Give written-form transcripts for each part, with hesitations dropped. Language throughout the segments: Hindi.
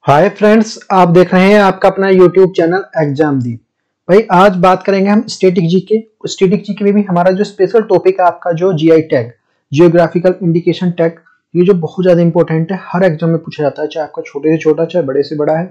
हाय फ्रेंड्स, आप देख रहे हैं आपका अपना यूट्यूब चैनल एग्जामदीप। भाई आज बात करेंगे हम स्टैटिक जीके। स्टैटिक जीके में भी हमारा जो स्पेशल टॉपिक है आपका जो GI tag, geographical indication tag, ये जो बहुत ज्यादा इंपॉर्टेंट है, हर एग्जाम में पूछा जाता है, चाहे आपका छोटे से छोटा चाहे बड़े से बड़ा है।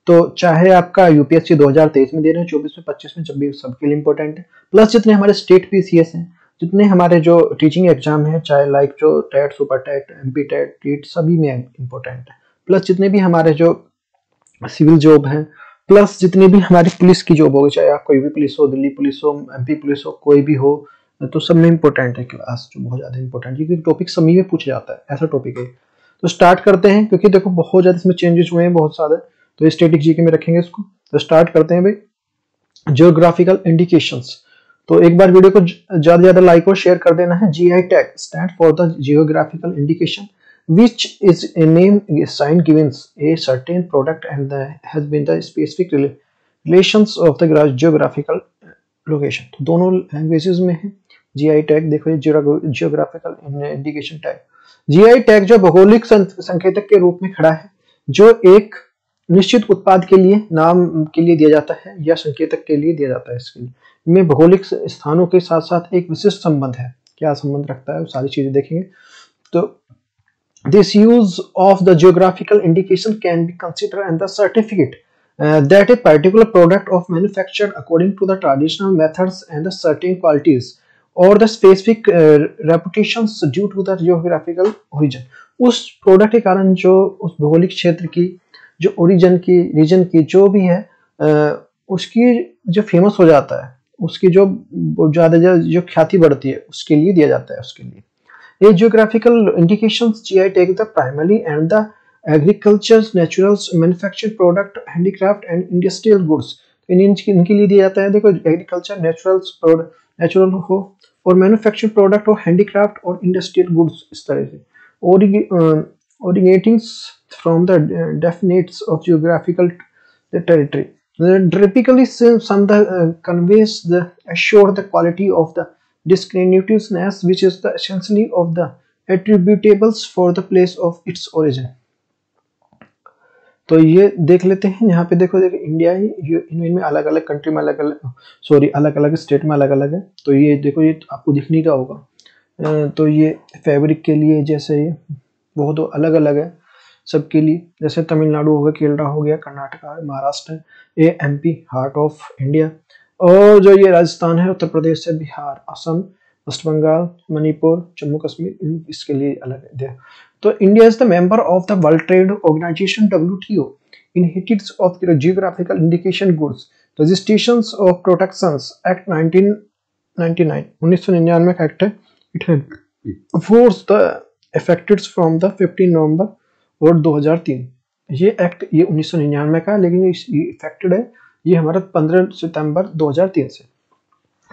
तो चाहे आपका यूपीएससी 2023 में दे रहे हैं, 24 में, 25 में, जब भी, सबके लिए इंपॉर्टेंट है। प्लस जितने हमारे स्टेट पीसीएस हैं, जितने हमारे जो टीचिंग एग्जाम है, चाहे लाइक जो TET, super TET, MP TET, टीट, सभी में इंपॉर्टेंट है। प्लस जितने भी हमारे जो सिविल जॉब है, प्लस जितनी भी हमारी पुलिस की जॉब होगी, चाहे आपको यूपी पुलिस हो, दिल्ली पुलिस हो, एमपी पुलिस हो, कोई भी हो, तो सब में इंपॉर्टेंट है क्लास, जो बहुत ज्यादा इंपॉर्टेंट है, क्योंकि टॉपिक सभी में पूछा जाता है, ऐसा टॉपिक है। तो स्टार्ट करते हैं, क्योंकि देखो बहुत ज्यादा इसमें चेंजेस हुए हैं, बहुत सारे, तो स्टैटिक जीके में रखेंगे इसको। तो स्टार्ट करते हैं भाई, जियोग्राफिकल इंडिकेशंस। तो एक बार वीडियो को ज्यादा ज्यादा लाइक और शेयर कर देना है। GI tag stand for the geographical indication which is a name sign given a certain product and has been the specific relations of the geographical location। तो दोनों लैंग्वेजेस में है जीआई टैग। देखो ये geographical indication tag, GI tag जो भौगोलिक संकेतक के रूप में खड़ा है, जो एक निश्चित उत्पाद के लिए, नाम के लिए दिया जाता है या संकेतक के लिए दिया जाता है। इसके लिए में भौगोलिक स्थानों के साथ साथ एक विशिष्ट संबंध है। क्या संबंध रखता है, वो सारी चीजें देखेंगे। तो this use of the geographical indication can be considered as the certificate that a particular product of manufactured according to the traditional methods and the certain qualities or the specific reputations due to the geographical origin। उस प्रोडक्ट के कारण जो उस भौगोलिक क्षेत्र की जो ओरिजिन की, रीजन की जो भी है, उसकी जो फेमस हो जाता है, उसकी जो ज्यादा जो ख्याति बढ़ती है, उसके लिए दिया जाता है। उसके लिए A geographical indications GI tag the primarily and the agriculture's naturals manufactured product, handicraft and industrial goods। इनके लिए दिया जाता है। देखो एग्रीकल्चर, नेचुरल्स, नेचुरल हो, और मैन्युफैक्चर्ड प्रोडक्ट और हैंडीक्राफ्ट और इंडस्ट्रियल गुड्स, इस तरह से originating from the definites of geographical territory। Typically some conveys the assure the quality of the discriminativeness which is the essentially of the attributables for the place of its origin। तो ये देख लेते हैं। यहाँ पे देखो इंडिया ही, इनमें अलग अलग कंट्री में अलग अलग, सॉरी अलग अलग स्टेट में अलग अलग है। तो ये देखो, ये आपको दिख नहीं रहा होगा। तो ये फैब्रिक के लिए जैसे ये बहुत अलग अलग है सबके लिए। जैसे तमिलनाडु हो गया, केरला हो गया, कर्नाटका, महाराष्ट्र, ये एमपी, हार्ट ऑफ इंडिया। और जो ये राजस्थान है, उत्तर प्रदेश है, बिहार, असम, वेस्ट बंगाल, मणिपुर, जम्मू कश्मीर, इसके लिए अलग है। तो India is the member of the World Trade Organization WTO in hits of geographical indication goods registrations of protections act 1999, 1999 का एक्ट है। It force the effected from the 15 November और 2003। ये एक्ट ये 1999 का है, लेकिन ये इफेक्टेड है ये हमारा 15 सितंबर 2003 से।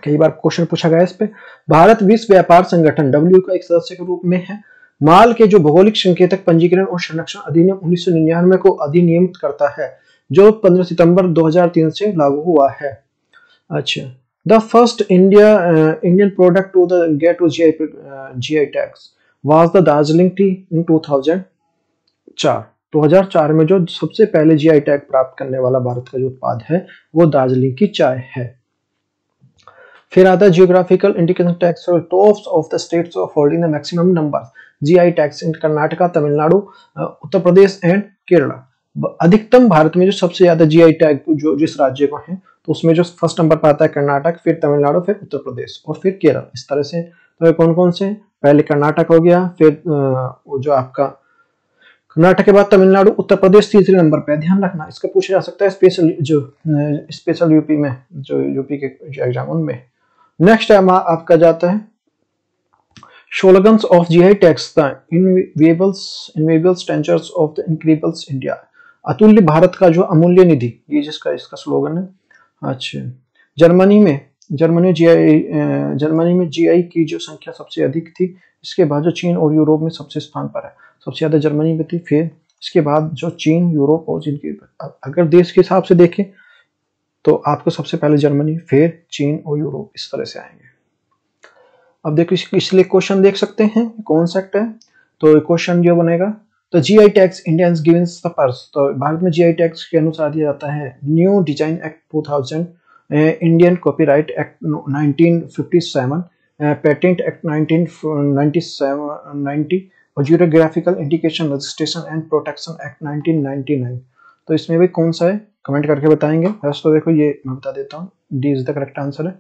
कई बार क्वेश्चन पूछा गया इस पे। भारत विश्व व्यापार संगठन WTO का एक सदस्य के रूप में है। माल के जो भौगोलिक संकेतक पंजीकरण और संरक्षण अधिनियम 1999 को अधिनियमित करता है, जो 15 सितंबर 2003 से लागू हुआ है। अच्छा, the first Indian product to the get to GI tags was the Darjeeling tea in 2004 में जो सबसे पहले जीआई टैग प्राप्त करने वाला भारत का जो उत्पाद है, वो दार्जिलिंग की चाय है। फिर आता है geographical indication tags for tops of the states of holding the maximum number GI tags in Karnataka, Tamil Nadu, Uttar Pradesh and Kerala. अधिकतम भारत में जो सबसे ज्यादा जीआई टैग जो जिस राज्य को है, तो उसमें जो फर्स्ट नंबर पर आता है कर्नाटक, फिर तमिलनाडु, फिर उत्तर प्रदेश और फिर केरल, इस तरह से। तो कौन कौन से, पहले कर्नाटक हो गया, फिर जो आपका कर्नाटक के बाद तमिलनाडु, उत्तर प्रदेश तीसरे नंबर पे। ध्यान रखना, इसका पूछा जा सकता है स्पेशल यूपी में, जो यूपी के एग्जाम उनमें। नेक्स्ट आपका जाता है slogans of GI tags, the invaluable treasures of the incredibles India. Atulya Bharat का जो अमूल्य निधि, ये इसका स्लोगन है। अच्छा, जर्मनी में जीआई की जो संख्या सबसे अधिक थी, इसके बाद जो चीन और यूरोप में सबसे स्थान पर है। सबसे ज्यादा जर्मनी में थी, फिर इसके बाद जो चीन, यूरोप और जिनके, अगर देश के हिसाब से देखें तो आपको सबसे पहले जर्मनी, फिर चीन और यूरोप, इस तरह से आएंगे। अब देखो इसलिए क्वेश्चन देख सकते हैं कौन सा एक्ट है। तो क्वेश्चन जो बनेगा, तो GI tax India is given the purse, तो भारत में जीआई टैक्स के अनुसार दिया जाता है new design act 2000, Indian copyright act 1957, patent act 1990 और geographical indication registration and protection act 1999। तो इसमें भी कौन सा है कमेंट करके बताएंगे। वैसे तो देखो ये मैं बता देता हूँ, D is the correct answer है।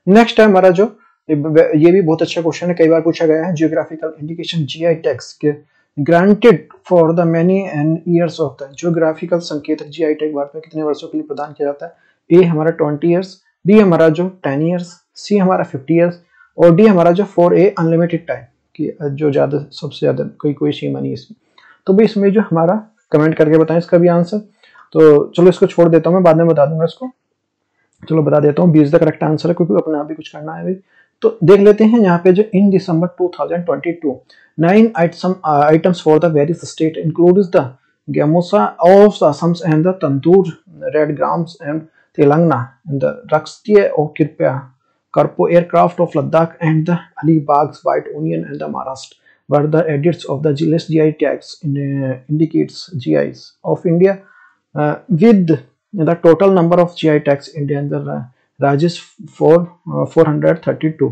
नेक्स्ट है हमारा जो ये भी बहुत अच्छा क्वेश्चन है, कई बार पूछा गया है, जियोग्राफिकल इंडिकेशन जीआई टैग्स के granted for the many and years of the, geographical संकेतक जीआई टैग भारत में कितने वर्षों के लिए प्रदान किया जाता है। ए हमारा 20 ईयर्स, बी हमारा जो 10 ईयर्स, सी हमारा 50 ईयर्स और डी हमारा जो 4A अनलिमिटेड टाइम की जो ज्यादा सबसे ज्यादा कोई सीमा नहीं इसमें। तो भाई इसमें जो हमारा कमेंट करके बताएं इसका भी आंसर। तो चलो इसको छोड़ देता हूँ, मैं बाद में बता दूंगा इसको। चलो बता देता हूँ, B is the correct answer है क्योंकि अपने आप भी कुछ करना है भाई। तो देख लेते हैं यहाँ पे जो इन दिसंबर 2022 9 items for the various state includes the Gamusa of Assam and the Tandoor Red Grams and Telangana and the Rakstiya of Kirpya Karpo aircraft of Ladakh and the Alibag's White Onion and the Maharashtra were the edits of the list GI tags indicates GIs of India with the total number of GI tags India and the Rajesh 432।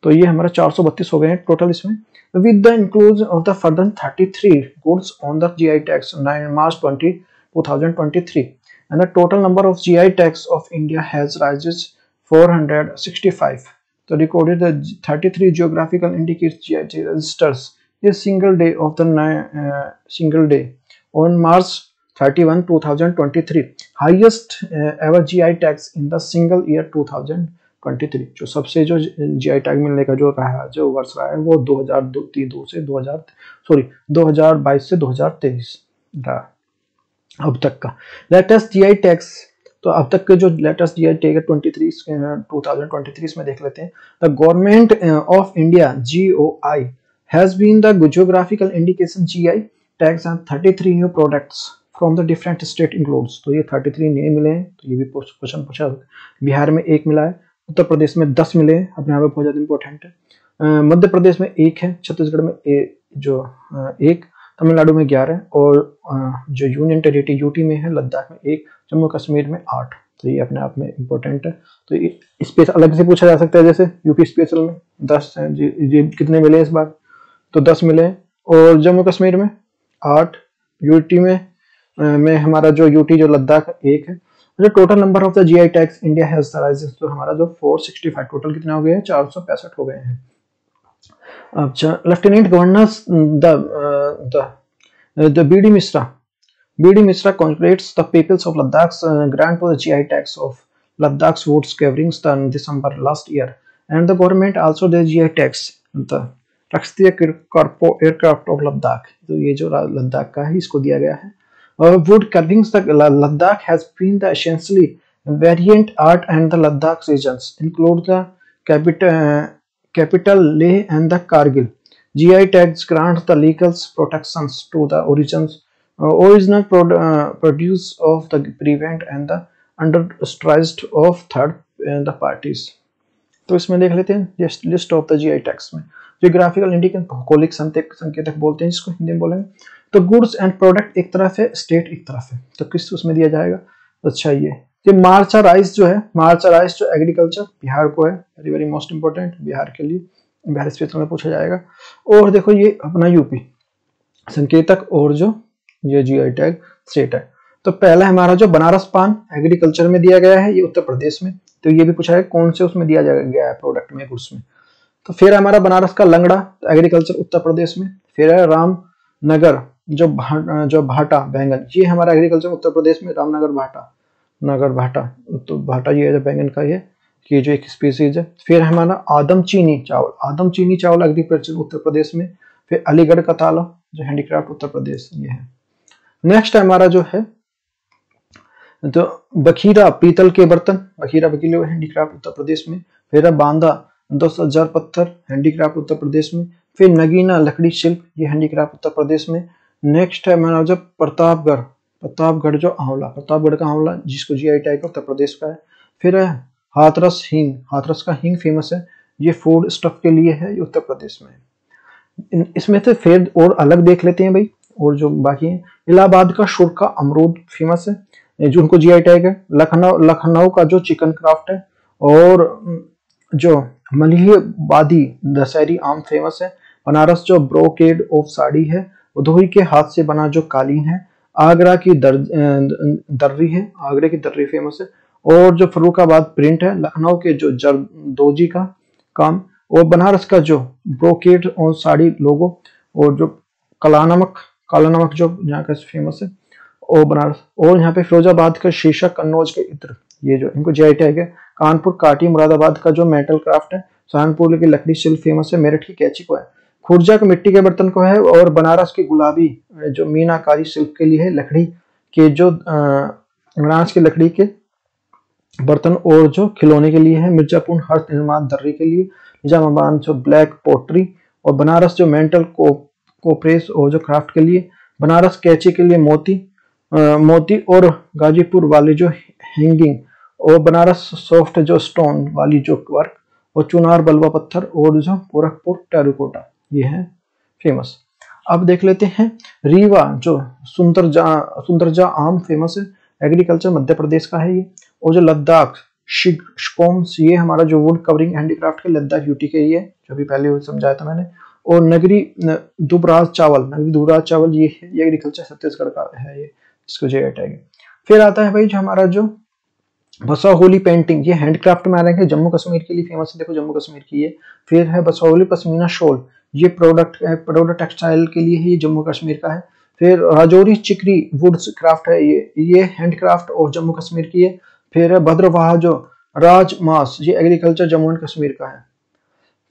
तो ये हमारा 432 हो गए हैं टोटल इसमें, with the inclusion of the further 33 goods on the GI tags 9 March 2023 and the total number of GI tags of India has rises 465। तो recorded the 33 geographical indicates GI registers a single day of the single day on March 31, 2023, highest ever GI tags in the single year 2023। जो सबसे जो GI टैग मिलने का जो रहा जो वर्ष रहा है वो 2022 से 2022 से 2023 रहा अब तक का लेटेस्ट GI टैग्स। तो अब तक के जो लेटेस्ट GI टैग है 2023 में देख लेते हैं। The government of India GOI has been the geographical indication GI tags and 33 new products from the different state includes. तो ये 33 नए मिले हैं, तो ये भी क्वेश्चन पूछा। बिहार में 1 मिला है, उत्तर प्रदेश में 10 मिले हैं, अपने आप में बहुत ज्यादा इंपॉर्टेंट है। मध्य प्रदेश में 1 है, छत्तीसगढ़ में 1, तमिलनाडु में 11 और जो यूनियन टेरिटरी यूटी में है, लद्दाख में 1, जम्मू कश्मीर में 8। तो ये अपने आप में इंपॉर्टेंट है। तो स्पेस अलग से पूछा जा सकता है, जैसे यूपी स्पेशल में 10 है जी कितने मिले इस बार, तो 10 मिले और जम्मू कश्मीर में 8, यूटी में हमारा जो यूटी जो लद्दाख 1 है। जो total number of the GI tags India has rises, तो हमारा जो 465 टोटल कितना हो गए हैं 465 हो गए हैं। अच्छा, lieutenant governors the BD Mishra congrats the peoples of Ladakh grant to the GI tags of Ladakh woods coverings in December last year and the government also the GI tags the Raktsey Karpo aircraft of Ladakh. तो ये जो लद्दाख का है इसको दिया गया है। Wood carvings, the Ladakh has been the essentially variant art and the Ladakh regions include the capital Leh and the Kargil। GI tags grant the legal protections to the original produce of the prevent and the understressed of third the parties। तो इसमें देख लेते हैं list of the GI tags में जियोग्राफिकल इंडिकेशन भौगोलिक संकेतक बोलते हैं जिसको हिंदी में बोलेंगे। तो गुड्स एंड प्रोडक्ट एक तरफ है, स्टेट एक तरफ है, तो किस उसमें दिया जाएगा। अच्छा ये मार्चराइज जो है, मार्चराइज जो एग्रीकल्चर बिहार को है, very very most important Bihar के लिए, बिहार स्पेशल में पूछा जाएगा। और देखो ये अपना यूपी संकेतक और जो ये जीआई टैग स्टेट है। तो पहला हमारा जो बनारस पान एग्रीकल्चर में दिया गया है, ये उत्तर प्रदेश में, तो ये भी पूछा है कौन से उसमें दिया गया है प्रोडक्ट में, गुड्स में। तो फिर हमारा बनारस का लंगड़ा एग्रीकल्चर उत्तर प्रदेश में। फिर है रामनगर जो भाटा बैंगन, ये हमारा एग्रीकल्चर उत्तर प्रदेश में, रामनगर भाटा तो भाटा ये है बैंगन का ये जो एक स्पीसीज है। फिर हमारा आदम चीनी चावल एग्रीकल्चर उत्तर प्रदेश में। फिर अलीगढ़ का ताला जो हैंडीक्राफ्ट उत्तर प्रदेश ये है। नेक्स्ट हमारा जो है तो बखीरा पीतल के बर्तन, बखीरा हैंडीक्राफ्ट उत्तर प्रदेश में। फिर बांदा 10,000 पत्थर हैंडीक्राफ्ट उत्तर प्रदेश में। फिर नगीना लकड़ी शिल्प ये हैंडीक्राफ्ट उत्तर प्रदेश में। नेक्स्ट है हमारा जो प्रतापगढ़ जो आंवला, प्रतापगढ़ का आंवला जिसको जीआई टैग उत्तर प्रदेश का है। फिर है हाथरस का हींग फेमस है, ये फूड स्टफ के लिए है, ये उत्तर प्रदेश में। इसमें से फिर और अलग देख लेते हैं भाई, और जो बाकी है, इलाहाबाद का शुर का अमरूद फेमस है जो उनको जीआई टैग है। लखनऊ का जो चिकन क्राफ्ट है, और जो मलिहाबादी दशहरी आम फेमस है। बनारस जो ब्रोकेड ऑफ साड़ी है, भदोही के हाथ से बना जो कालीन है। आगरा की दर्री है, आगरे की दर्री फेमस है। और जो फर्रुखाबाद प्रिंट है, लखनऊ के जो जरदोजी का काम, और बनारस का जो ब्रोकेड और साड़ी लोगो, और जो काला नमक जो यहाँ का फेमस है और बनारस। और यहाँ पे फिरोजाबाद का शीशा, कन्नौज के इत्र, ये जो इनको जीआई टैग है। कानपुर काटी मुरादाबाद का जो मेटल क्राफ्ट है। सहारनपुर की लकड़ी शिल्प फेमस है, मेरठ की कैंची को है। खुर्जा के मिट्टी के बर्तन को है, और बनारस की गुलाबी जो मीनाकारी शिल्प के लिए है। लकड़ी के जो बनारस की लकड़ी के बर्तन और जो खिलौने के लिए है। मिर्जापुर हर्ष निर्माण दर्री के लिए। निजामाबाद जो ब्लैक पोट्री, और बनारस जो मेंटल कोप्रेस और जो क्राफ्ट के लिए। बनारस कैंची के लिए मोती और गाजीपुर वाले जो हैंगिंग, और बनारस सॉफ्ट जो स्टोन वाली जो वर्क, और चुनार बलवा पत्थर, और जो गोरखपुर टेराकोटा, ये है फेमस। अब देख लेते हैं रीवा जो सुंदरजा आम फेमस है, एग्रीकल्चर मध्य प्रदेश का है ये। और जो लद्दाख शिकोम्स, ये हमारा जो वुड कवरिंग हैंडीक्राफ्ट के लद्दाख यूटी के ये, जो भी पहले समझाया था मैंने। और नगरी दुबराज चावल ये है, ये एग्रीकल्चर छत्तीसगढ़ का है, ये इसको जीआई टैग है। फिर आता है भाई जो हमारा जो बसोहली पेंटिंग, ये हैंडक्राफ्ट में आ रहे हैं, जम्मू कश्मीर के लिए फेमस है, देखो जम्मू कश्मीर की ये। फिर है बसोहली पश्मीना शॉल, ये प्रोडक्ट टेक्सटाइल के लिए है, ये जम्मू कश्मीर का है। फिर राजौरी चिकरी वुड्स क्राफ्ट है, ये हैंडक्राफ्ट और जम्मू कश्मीर की है। फिर है भद्रवाह जो राजमास, ये एग्रीकल्चर जम्मू एंड कश्मीर का है।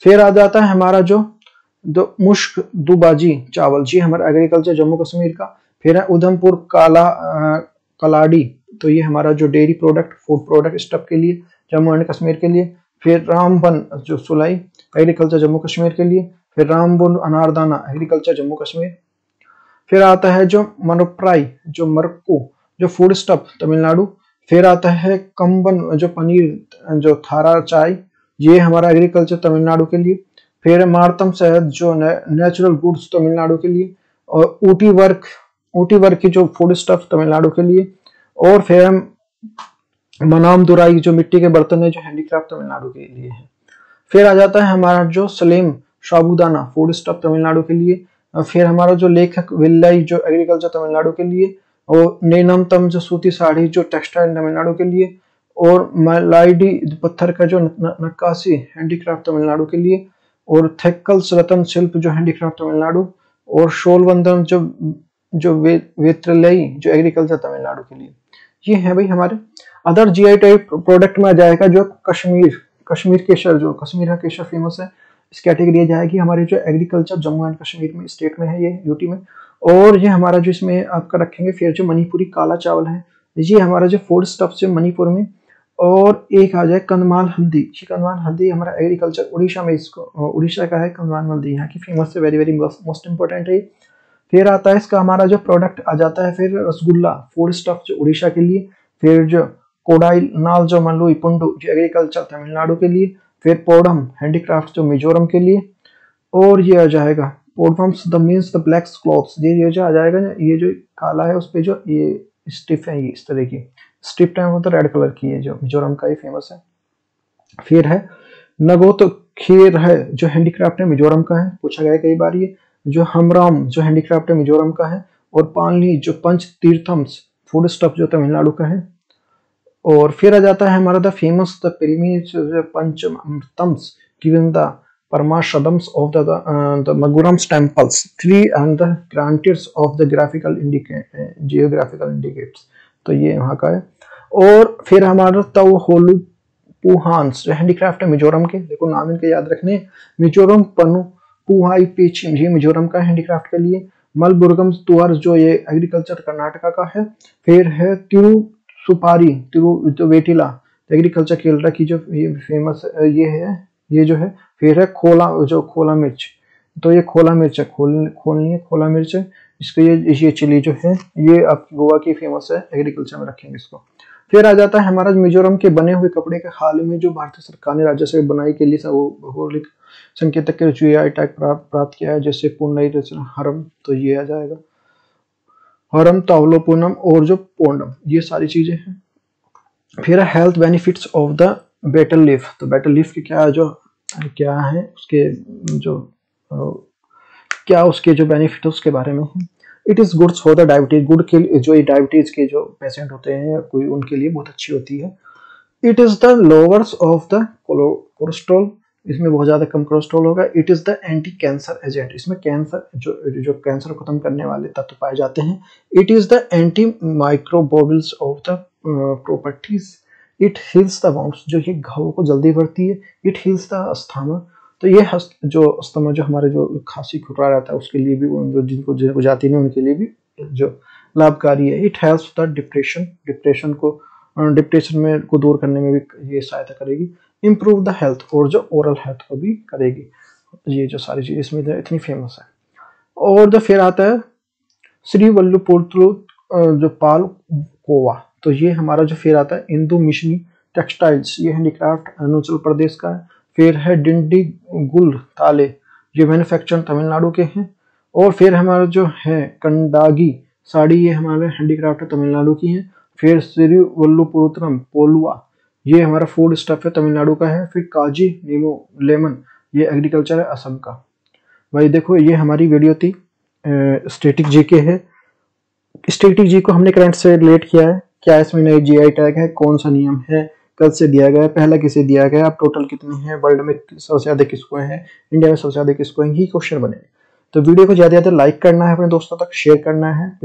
फिर आ जाता है हमारा जो मुश्क दुबाजी चावल, जी हमारा एग्रीकल्चर जम्मू कश्मीर का। फिर है उधमपुर कलाड़ी, तो ये हमारा जो dairy product food product stuff के लिए, जम्मू एंड कश्मीर के लिए। फिर रामबन जो सुलाई, एग्रीकल्चर जम्मू कश्मीर के लिए। फिर रामबन अनारदाना, एग्रीकल्चर जम्मू कश्मीर। फिर आता है जो मनोप्राई जो मरक्कू जो फूड स्टफ, तमिलनाडु। फिर आता है कंबन जो पनीर जो थारा चाय, ये हमारा एग्रीकल्चर तमिलनाडु के लिए। फिर मारतम शहद जो नेचुरल गुड्स, तमिलनाडु के लिए। और ऊटी वर्क की जो फूड स्टफ, तमिलनाडु के लिए। और फिर मनाम दुराई जो मिट्टी के बर्तन है, जो हैंडीक्राफ्ट, तमिलनाडु के लिए है। फिर आ जाता है हमारा जो सलेम साबूदाना फूड स्टफ, तमिलनाडु के लिए। फिर हमारा जो लेखक विल्लाई जो एग्रीकल्चर, तमिलनाडु के लिए। और नैनमतम जो सूती साड़ी जो टेक्सटाइल, तमिलनाडु के लिए। और मलाइडी पत्थर का जो नक्काशी हैंडीक्राफ्ट, तमिलनाडु के लिए। और थेक्कल रतन शिल्प जो हैंडीक्राफ्ट, तमिलनाडु। और शोलवंदन जो वेत्रलई जो एग्रीकल्चर, तमिलनाडु के लिए। ये है भाई हमारे अदर जीआई टाइप प्रोडक्ट में आ जाएगा जो कश्मीर केसर, जो कश्मीर का केसर फेमस है, इस कैटेगरी जाएगी हमारे जो एग्रीकल्चर जम्मू एंड कश्मीर में स्टेट में है, ये यूटी में। और ये हमारा जो इसमें आपका रखेंगे फिर जो मणिपुरी काला चावल है, ये हमारा जो फूड स्टफ से मणिपुर में। और एक आ जाए कंधमाल हल्दी, ये कंधमाल हल्दी हमारा एग्रीकल्चर उड़ीसा में, इसको उड़ीसा का है कंधमाल हल्दी, यहाँ की फेमस है, वेरी वेरी मोस्ट इंपॉर्टेंट है। फिर आता है इसका हमारा जो प्रोडक्ट आ जाता है फिर रसगुल्ला फूड स्टफ जो उड़ीसा के लिए। फिर जो कोडाई नाल जो मलुई पुंडू जो एग्रीकल्चर, तमिलनाडु के लिए। फिर पोडम हैंडीक्राफ्ट जो मिजोरम के लिए। और ये आ जाएगा पोडम्स the means the black clothes, ये जो आ जाएगा, ये जो काला है उस पे जो ये स्टिफ है, ये इस तरह की स्ट्रिप टाइम होता है रेड कलर की, है जो मिजोरम का ये फेमस है। फिर है नगोत खीर है जो हैंडीक्राफ्ट है, मिजोरम का है, पूछा गया कई बार ये। जो हमराम जो हैंडीक्राफ्ट है, मिजोरम का है। और पानली जो पंच तीर्थम्स फूड स्टफ जो तमिलनाडु का है। और फिर आ जाता है हमारा the famous the pilgrims panchamritams given the परमाशदम्स ऑफ द मगुरम्स टेम्पल्स, थ्री एंड द ग्रांटियर्स ऑफ द जियोग्राफिकल इंडिकेट्स, तो ये वहाँ का है। और फिर हमारा तव होलू पुहान्स जो हैंडीक्राफ्ट है मिजोरम के, देखो नाम इनके याद रखने, मिजोरम पनु पुहाई पेचिन, ये मिजोरम का हैंडीक्राफ्ट के लिए। मलबुर्गम तुअर जो ये एग्रीकल्चर कर्नाटका का है। फिर है तिरुसुपारी वेटिला एग्रीकल्चर केरला की जो ये फेमस ये है, ये जो है। फिर है खोला मिर्च, तो ये खोला मिर्च है, खोलनी है खोला मिर्च है इसको, ये चिली जो है ये आपकी गोवा की फेमस है, एग्रीकल्चर में रखेंगे इसको। फिर आ जाता है हमारा मिजोरम के बने हुए कपड़े के हाल में जो भारतीय सरकार ने राज्य से बनाई के लिए भौगोलिक संकेतक के जीआई टैग प्राप्त किया है, जैसे पुनई हरम, तो ये आ जाएगा। हॉरम, तावलोपुनम और जो पोंडम, ये सारी चीजें हैं। फिर health benefits of the betel leaf. तो बेटल लीफ के क्या है उसके जो क्या उसके जो बेनिफिट है उसके बारे में है। It is goods for the diabetes, good के लिए जो डायबिटीज के जो पेशेंट होते हैं कोई उनके लिए बहुत अच्छी होती है। It is the lowers of the cholesterol, इसमें बहुत ज्यादा कम कोलेस्ट्रॉल होगा। It is the anti cancer agent, इसमें कैंसर जो कैंसर को खत्म करने वाले तत्व पाए जाते हैं। It is the anti microbials of the properties. It heals the wounds, जो ये घावों को जल्दी भरती है। इट हील्स द अस्थमा, तो ये जो अस्थमा जो हमारे जो खांसी खुरा रहता है उसके लिए भी, जो जिनको जाती नहीं उनके लिए भी जो लाभकारी है। इट हेल्प्स द डिप्रेशन को दूर करने में भी ये सहायता करेगी। इम्प्रूव द हेल्थ, और जो ओरल हेल्थ को भी करेगी। ये जो सारी चीज इसमें इतनी फेमस है। और जो फिर आता है श्री वल्लुपुत्रु जो पाल कोवा, तो ये हमारा जो फिर आता है इंदु मिशनी टेक्सटाइल्स, ये हैंडीक्राफ्ट अरुणाचल प्रदेश का है। फिर है डिंडी गुल ताले, ये मैन्युफैक्चर तमिलनाडु के हैं। और फिर हमारा जो है कंडागी साड़ी, ये हमारे हैंडीक्राफ्ट तमिलनाडु की है। फिर श्री वल्लुपुत्रम पोलुआ, ये हमारा फूड स्टफ है तमिलनाडु का है। फिर काजी नीमो लेमन, ये एग्रीकल्चर है असम का। भाई देखो ये हमारी वीडियो थी स्टैटिक जीके है। स्टैटिक जी को हमने करंट से रिलेट किया है, क्या इसमें नई जीआई टैग है, कौन सा नियम है, कल से दिया गया है, पहला किसे दिया गया, अब टोटल कितने हैं, वर्ल्ड में सबसे ज्यादा किसको है, इंडिया में सबसे ज्यादा किसको है, ये क्वेश्चन बने। तो वीडियो को ज्यादा से ज्यादा लाइक करना है, अपने दोस्तों तक शेयर करना है।